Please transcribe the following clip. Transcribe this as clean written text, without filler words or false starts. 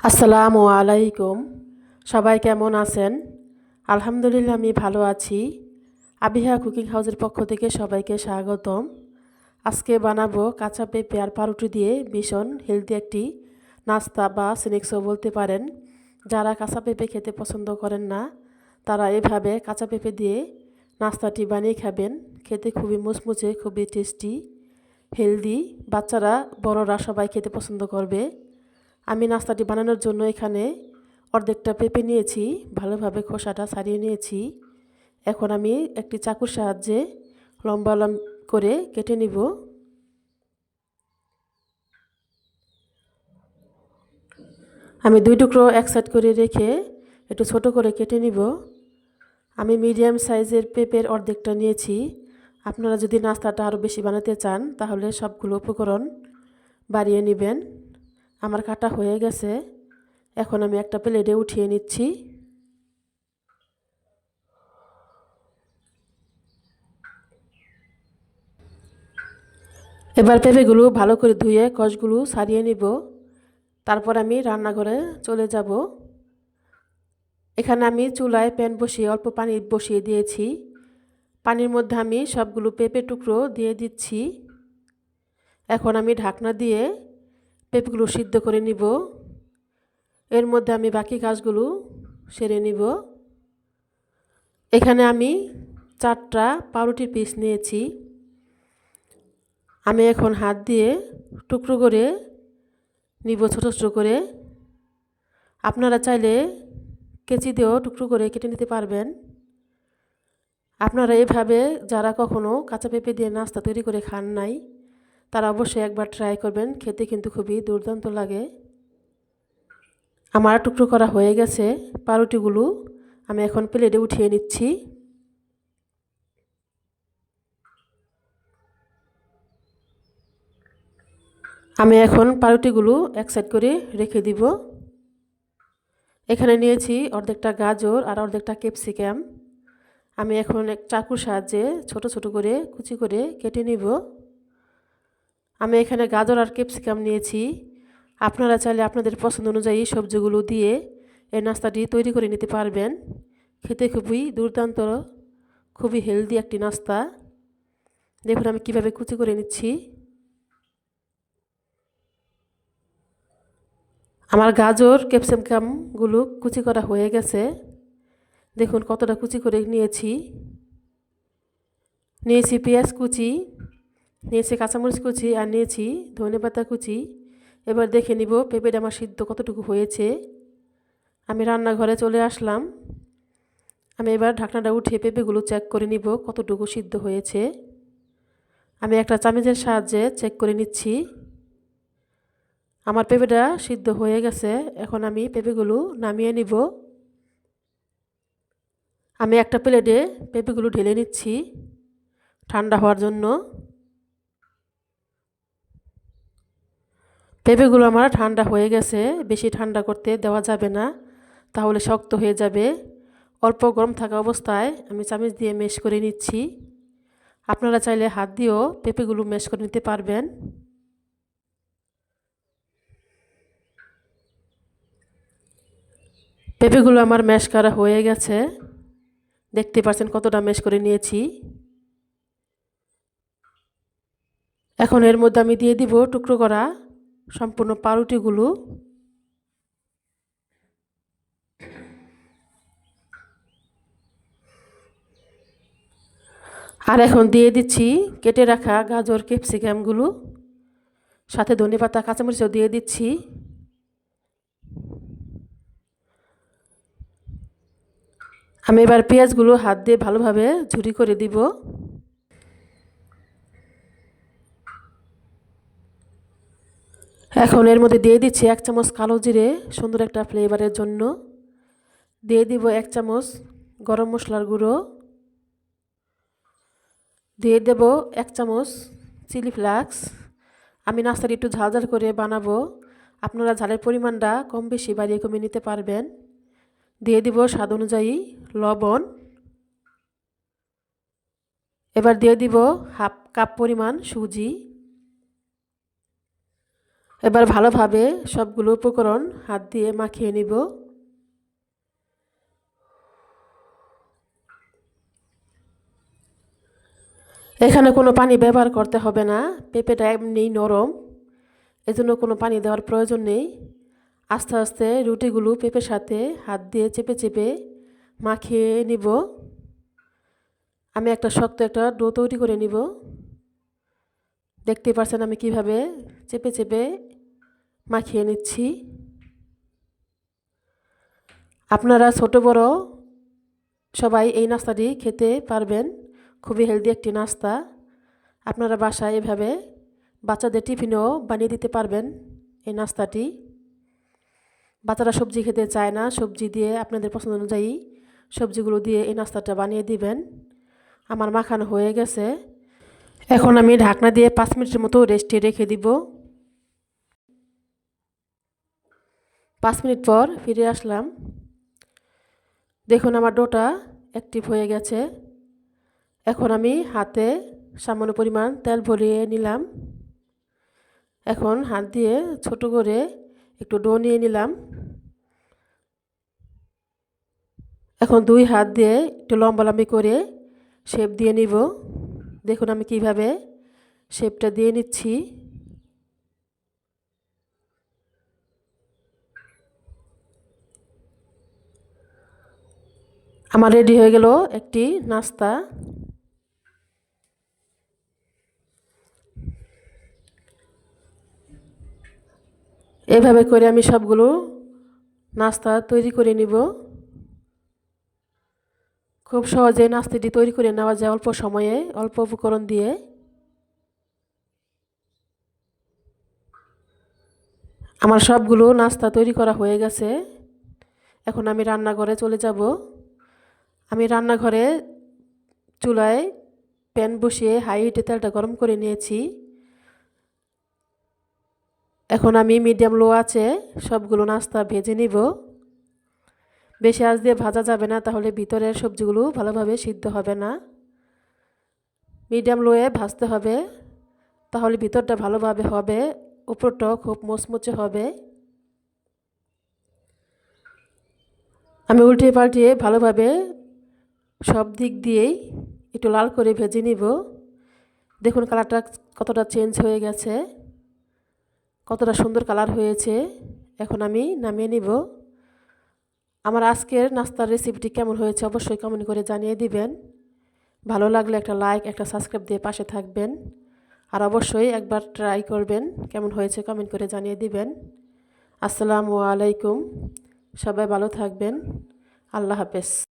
আসসালামু আলাইকুম। সবাই কেমন আছেন? আলহামদুলিল্লাহ আমি ভালো আছি। আবিহা কুকিং হাউসের পক্ষ থেকে সবাইকে স্বাগতম। আজকে বানাবো কাঁচা পেঁপে আর পাউরুটি দিয়ে ভীষণ হেলদি একটি নাস্তা বা স্ন্যাক্সও বলতে পারেন। যারা কাঁচা পেঁপে খেতে পছন্দ করেন না তারা এভাবে কাঁচা পেঁপে দিয়ে নাস্তাটি বানিয়ে খাবেন। খেতে খুবই মুচমুচে, খুবই টেস্টি, হেলদি, বাচ্চারা বড়রা সবাই খেতে পছন্দ করবে। আমি নাস্তাটি বানানোর জন্য এখানে অর্ধেকটা পেঁপে নিয়েছি, ভালোভাবে খোসাটা ছাড়িয়ে নিয়েছি। এখন আমি একটি চাকুর সাহায্যে লম্বা করে কেটে নিব। আমি 2 টুকরো এক সাইড করে রেখে একটু ছোট করে কেটে নিব। আমি মিডিয়াম সাইজের পেঁপের অর্ধেকটা নিয়েছি। আপনারা যদি নাস্তাটা আরও বেশি বানাতে চান তাহলে সবগুলো উপকরণ বাড়িয়ে নেবেন। আমার কাটা হয়ে গেছে। এখন আমি একটা প্লেটে উঠিয়ে নিচ্ছি। এবার পেঁপেগুলো ভালো করে ধুয়ে কষগুলো ছাড়িয়ে নিব। তারপর আমি রান্নাঘরে চলে যাব। এখানে আমি চুলায় প্যান বসিয়ে অল্প পানি বসিয়ে দিয়েছি। পানির মধ্যে আমি সবগুলো পেঁপে টুকরো দিয়ে দিচ্ছি। এখন আমি ঢাকনা দিয়ে পেঁপেগুলো সিদ্ধ করে নিব। এর মধ্যে আমি বাকি কাজগুলো সেরে নিব। এখানে আমি 4টা পাউরুটির পিস নিয়েছি। আমি এখন হাত দিয়ে টুকরো করে নিব, ছোটো ছোটো করে। আপনারা চাইলে কেচি দিয়েও টুকরো করে কেটে নিতে পারবেন। আপনারা এভাবে যারা কখনো কাঁচা পেঁপে দিয়ে নাস্তা তৈরি করে খান নাই তারা অবশ্যই একবার ট্রাই করবেন। খেতে কিন্তু খুবই দুর্দান্ত লাগে। আমার টুকরো করা হয়ে গেছে পাউরুটিগুলো। আমি এখন প্লেটে উঠিয়ে নিচ্ছি। আমি এখন পাউরুটিগুলো এক সাইড করে রেখে দিব। এখানে নিয়েছি অর্ধেকটা গাজর আর অর্ধেকটা ক্যাপসিকাম। আমি এখন এক চাকুর সাহায্যে ছোট ছোট করে কুচি করে কেটে নিব। আমি এখানে গাজর আর ক্যাপসিকাম নিয়েছি। আপনারা চাইলে আপনাদের পছন্দ অনুযায়ী সবজিগুলো দিয়ে এই নাস্তাটি তৈরি করে নিতে পারবেন। খেতে খুবই দুর্দান্ত, খুবই হেলদি একটি নাস্তা। দেখুন আমি কিভাবে কুচি করে নিচ্ছি। আমার গাজর ক্যাপসিকামগুলো কুচি করা হয়ে গেছে। দেখুন কতটা কুচি করে নিয়েছি। নিয়েছি পেঁয়াজ কুচি, নিয়েছি কাঁচামরিচ কুচি আর নিয়েছি ধনেপাতা কুচি। এবার দেখে নিব পেঁপেটা আমার সিদ্ধ কতটুকু হয়েছে। আমি রান্নাঘরে চলে আসলাম। আমি এবার ঢাকনাটা উঠিয়ে পেঁপেগুলো চেক করে নিব কতটুকু সিদ্ধ হয়েছে। আমি একটা চামচের সাহায্যে চেক করে নিচ্ছি। আমার পেঁপেটা সিদ্ধ হয়ে গেছে। এখন আমি পেঁপেগুলো নামিয়ে নিব। আমি একটা প্লেটে পেঁপেগুলো ঢেলে নিচ্ছি ঠান্ডা হওয়ার জন্য। পেঁপেগুলো আমার ঠান্ডা হয়ে গেছে। বেশি ঠান্ডা করতে দেওয়া যাবে না, তাহলে শক্ত হয়ে যাবে। অল্প গরম থাকা অবস্থায় আমি চামচ দিয়ে ম্যাশ করে নিচ্ছি। আপনারা চাইলে হাত দিয়েও পেঁপেগুলো ম্যাশ করে নিতে পারবেন। পেঁপেগুলো আমার ম্যাশ করা হয়ে গেছে। দেখতে পাচ্ছেন কতটা ম্যাশ করে নিয়েছি। এখন এর মধ্যে আমি দিয়ে দিব টুকরো করা সম্পূর্ণ পাউরুটিগুলো। আর এখন দিয়ে দিচ্ছি কেটে রাখা গাজর ক্যাপসিকামগুলো, সাথে ধনেপাতা কাঁচামরিচও দিয়ে দিচ্ছি। আমি এবার পেঁয়াজগুলো হাত দিয়ে ভালোভাবে ঝুরি করে দিব। এখন এর মধ্যে দিয়ে দিচ্ছি 1 চামচ কালো জিরে, সুন্দর একটা ফ্লেভারের জন্য। দিয়ে দিব 1 চামচ গরম মশলার গুঁড়ো। দিয়ে দেব 1 চামচ চিলি ফ্লেক্স। আমি নাস্তাটি একটু ঝাল ঝাল করে বানাবো, আপনারা ঝালের পরিমাণটা কম বেশি বাড়িয়ে কমিয়ে নিতে পারবেন। দিয়ে দিব স্বাদ অনুযায়ী লবণ। এবার দিয়ে দিব 1/2 কাপ পরিমাণ সুজি। এবার ভালোভাবে সবগুলো উপকরণ হাত দিয়ে মাখিয়ে নিব। এখানে কোনো পানি ব্যবহার করতে হবে না, পেঁপেটা এমনিই নরম, এজন্য কোনো পানি দেওয়ার প্রয়োজন নেই। আস্তে আস্তে রুটিগুলো পেঁপের সাথে হাত দিয়ে চেপে চেপে মাখিয়ে নিব। আমি একটা শক্ত একটা ডো তৈরি করে নিব। দেখতে পাচ্ছেন আমি কিভাবে চেপে চেপে মাখিয়ে নিচ্ছি। আপনারা ছোট বড় সবাই এই নাস্তাটি খেতে পারবেন, খুবই হেলদি একটি নাস্তা। আপনারা বাসায় এভাবে বাচ্চাদের টিফিনেও বানিয়ে দিতে পারবেন এই নাস্তাটি। বাচ্চারা সবজি খেতে চায় না, সবজি দিয়ে আপনাদের পছন্দ অনুযায়ী সবজিগুলো দিয়ে এই নাস্তাটা বানিয়ে দিবেন। আমার মাখানো হয়ে গেছে, এখন আমি ঢাকনা দিয়ে 5 মিনিটের মতো রেস্টে রেখে দিব। 5 মিনিট পর ফিরে আসলাম। দেখুন আমার ডোটা অ্যাক্টিভ হয়ে গেছে। এখন আমি হাতে সামান্য পরিমাণ তেল ভরিয়ে নিলাম। এখন হাত দিয়ে ছোট করে একটু ডো নিয়ে নিলাম। এখন 2 হাত দিয়ে একটু লম্বালম্বি করে শেপ দিয়ে নিব। দেখুন আমি কিভাবে শেপটা দিয়ে নিচ্ছি। আমার রেডি হয়ে গেল একটি নাস্তা। এভাবে করে আমি সবগুলো নাস্তা তৈরি করে নিব। খুব সহজে নাস্তাটি তৈরি করে নেওয়া যায় অল্প সময়ে, অল্প উপকরণ দিয়ে। আমার সবগুলো নাস্তা তৈরি করা হয়ে গেছে। এখন আমি রান্নাঘরে চলে যাব। আমি রান্নাঘরে চুলায় প্যান বসিয়ে হাই হিটে তেলটা গরম করে নিয়েছি। এখন আমি মিডিয়াম লো আছে সবগুলো নাস্তা ভেজে নিব। বেশি আঁচ দিয়ে ভাজা যাবে না, তাহলে ভিতরের সবজিগুলো ভালোভাবে সিদ্ধ হবে না। মিডিয়াম লোয়ে ভাজতে হবে, তাহলে ভিতরটা ভালোভাবে হবে, উপরটাও খুব মুচমুচে হবে। আমি উল্টিয়ে পাল্টিয়ে ভালোভাবে সব দিক দিয়েই একটু লাল করে ভেজে নিব। দেখুন কালারটা কতটা চেঞ্জ হয়ে গেছে, কতটা সুন্দর কালার হয়েছে। এখন আমি নামিয়ে নিব। আমার আজকের নাস্তার রেসিপিটি কেমন হয়েছে অবশ্যই কমেন্ট করে জানিয়ে দিবেন। ভালো লাগলে একটা লাইক, একটা সাবস্ক্রাইব দিয়ে পাশে থাকবেন। আর অবশ্যই একবার ট্রাই করবেন, কেমন হয়েছে কমেন্ট করে জানিয়ে দিবেন। আসসালামু আলাইকুম, সবাই ভালো থাকবেন। আল্লাহ হাফেজ।